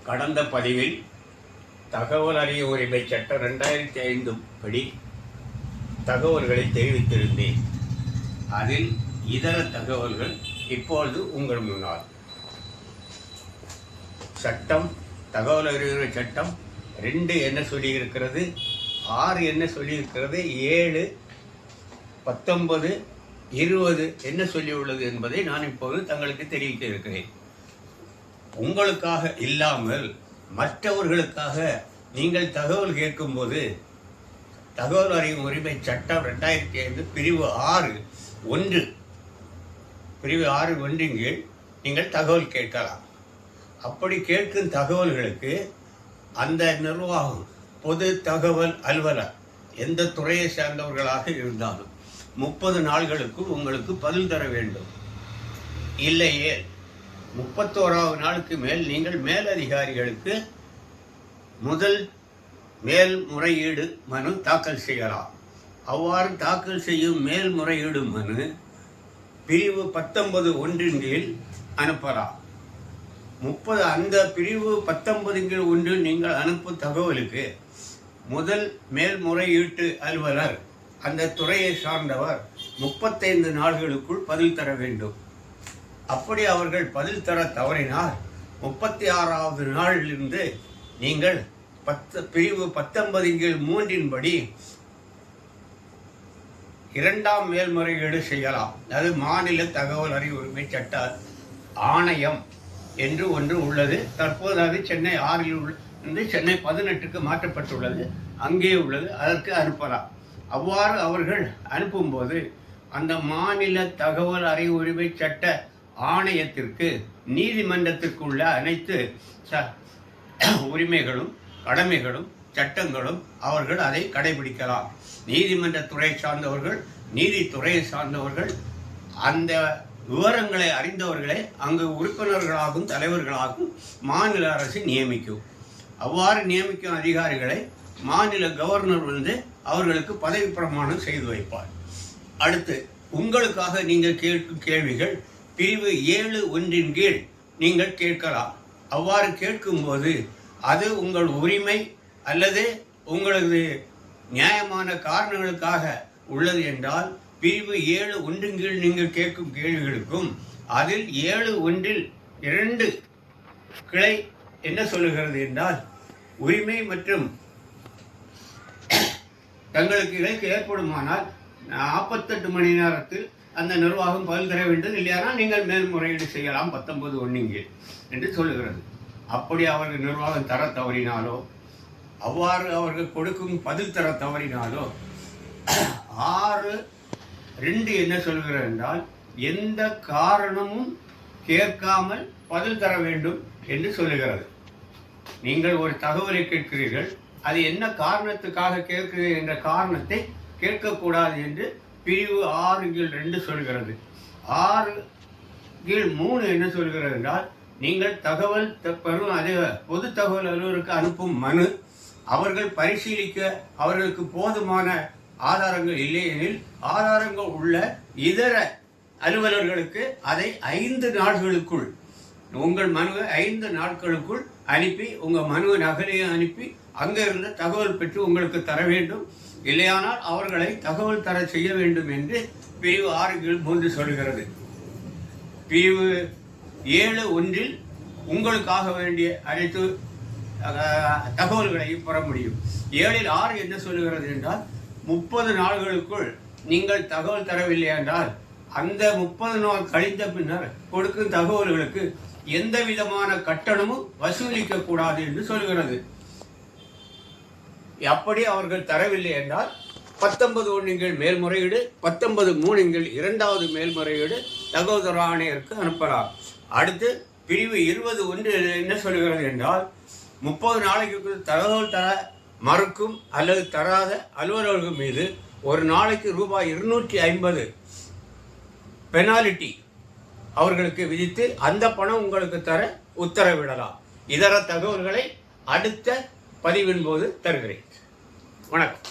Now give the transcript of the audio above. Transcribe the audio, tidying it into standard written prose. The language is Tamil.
கடந்த பதிவில் தகவல் அறியும் உரிமை சட்டம் 2005 படி தகவல்களை தெரிவித்திருந்தேன். அதில் இதர தகவல்கள் இப்பொழுது உங்கள் முன்னால். சட்டம், தகவல் அறிவுரை சட்டம் 2 என்ன சொல்லியிருக்கிறது, 6 என்ன சொல்லியிருக்கிறது, 7, 19, 20 என்ன சொல்லியுள்ளது என்பதை நான் இப்போது தங்களுக்கு தெரிவிக்க இருக்கிறேன். உங்களுக்காக இல்லாமல் மற்றவர்களுக்காக நீங்கள் தகவல் கேட்கும்போது தகவல் அறியும் உரிமை சட்டம் 2005 பிரிவு 6(1) பிரிவு 6(1) கீழ் நீங்கள் தகவல் கேட்கலாம். அப்படி கேட்கும் தகவல்களுக்கு அந்த நிர்வாகம், பொது தகவல் அலுவலர் எந்த துறையை சேர்ந்தவர்களாக இருந்தாலும் 30 நாட்களுக்குள் உங்களுக்கு பதில் தர வேண்டும். இல்லையே 31வது நாளுக்கு மேல் நீங்கள் மேலதிகாரிகளுக்கு முதல் மேல்முறையீடு மனு தாக்கல் செய்யலாம். அவ்வாறு தாக்கல் செய்யும் மேல்முறையீடு மனு பிரிவு 19(1) கீழ் அனுப்பலாம். அந்த பிரிவு 19(1) நீங்கள் அனுப்பும் தகவலுக்கு முதல் மேல்முறையீட்டு அலுவலர் அந்த துறையை சார்ந்தவர் 35 நாட்களுக்குள் பதில் தர வேண்டும். அப்படி அவர்கள் பதில் தர தவறினால் 36வது நாளிலிருந்து நீங்கள் பிரிவு 19(3) படி 2ஆம் மேல்முறையீடு செய்யலாம். அது மாநில தகவல் அறிவு உரிமை சட்ட ஆணையம் என்று ஒன்று உள்ளது. தற்போது அது சென்னை 6 சென்னை 18க்கு மாற்றப்பட்டுள்ளது. அங்கே உள்ளது. அதற்கு அனுப்பலாம். அவ்வாறு அவர்கள் அனுப்பும்போது அந்த மாநில தகவல் அறிவு உரிமை சட்ட ஆணையத்திற்கு நீதிமன்றத்திற்குள்ள அனைத்து உரிமைகளும் கடமைகளும் சட்டங்களும் அவர்கள் அதை கடைபிடிக்கலாம். நீதிமன்ற துறை சார்ந்தவர்கள், நீதித்துறையை சார்ந்தவர்கள், அந்த விவரங்களை அறிந்தவர்களை அங்கு உறுப்பினர்களாகவும் தலைவர்களாகவும் மாநில அரசு நியமிக்கும். அவ்வாறு நியமிக்கும் அதிகாரிகளை மாநில கவர்னர் அவர்களுக்கு பதவி பிரமாணம் செய்து வைப்பார். அடுத்து உங்களுக்காக நீங்கள் கேட்கும் கேள்விகள் பிரிவு 7(1) கீழ் நீங்கள் கேட்கலாம். அவ்வாறு கேட்கும்போது அது உங்கள் உரிமை அல்லது உங்களது நியாயமான காரணங்களுக்காக உள்ளது என்றால் பிரிவு 7(1) கீழ் நீங்கள் கேட்கும் கேள்விகளுக்கும் அதில் 7(1) 2 கிளை என்ன சொல்லுகிறது என்றால், உரிமை மற்றும் தங்களுக்கு இழைக்கு ஏற்படுமானால் 48 மணி நேரத்தில் அந்த நிர்வாகம் பதில் தர வேண்டும். இல்லையானால் நீங்கள் மேல்முறையீடு செய்யலாம் 19(1) கீழ் என்று சொல்லுகிறது. அப்படி அவர்கள் நிர்வாகம் தர தவறினாலோ, அவ்வாறு அவர்கள் கொடுக்கும் பதில் தர தவறினாலோ 6(2) என்ன சொல்கிறது என்றால், எந்த காரணமும் கேட்காமல் பதில் தர வேண்டும் என்று சொல்லுகிறது. நீங்கள் ஒரு தகவலை கேட்கிறீர்கள், அது என்ன காரணத்துக்காக கேட்கிறீர்கள் என்ற காரணத்தை கேட்கக்கூடாது என்று பிரிவு 6(2) சொல்கிறது. 6(3) என்ன சொல்கிறது என்றால், நீங்கள் தகவல் பெறும் பொது தகவல் அலுவலருக்கு அனுப்பும் மனு அவர்கள் பரிசீலிக்க அவர்களுக்கு போதுமான ஆதாரங்கள் இல்லையெனில் ஆதாரங்கள் உள்ள இதர அலுவலர்களுக்கு அதை 5 நாட்களுக்குள் உங்கள் மனுவை 5 நாட்களுக்குள் அனுப்பி உங்கள் மனு நகலையை அனுப்பி அங்கிருந்து தகவல் பெற்று உங்களுக்கு தர வேண்டும். இல்லையானால் அவர்களை தகவல் தர செய்ய வேண்டும் என்று பிரிவு 6(3) சொல்கிறது. பிரிவு 7(1) உங்களுக்காக வேண்டிய அனைத்து தகவல்களையும் பெற முடியும். 7(6) என்ன சொல்லுகிறது என்றால், 30 நாட்களுக்குள் நீங்கள் தகவல் தரவில்லை என்றால் அந்த 30 நாள் கழிந்த பின்னர் கொடுக்கும் தகவல்களுக்கு எந்த விதமான கட்டணமும் வசூலிக்க கூடாது என்று சொல்கிறது. அப்படி அவர்கள் தரவில்லை என்றால் 19(1) கீழ் மேல்முறையீடு, 19(3) கீழ் 2வது மேல்முறையீடு தகவல் ஆணையருக்கு அனுப்பலாம். அடுத்து பிரிவு 20(1) என்ன சொல்கிறது என்றால், 30 நாளைக்கு தகவல் தர மறுக்கும் அல்லது தராத அலுவலர்கள் மீது ஒரு நாளைக்கு ரூபாய் 250 பெனால்டி அவர்களுக்கு விதித்து அந்த பணம் உங்களுக்கு தர உத்தரவிடலாம். இதர தகவல்களை அடுத்த பதிவின் போது தருகிறேன். வணக்கம்.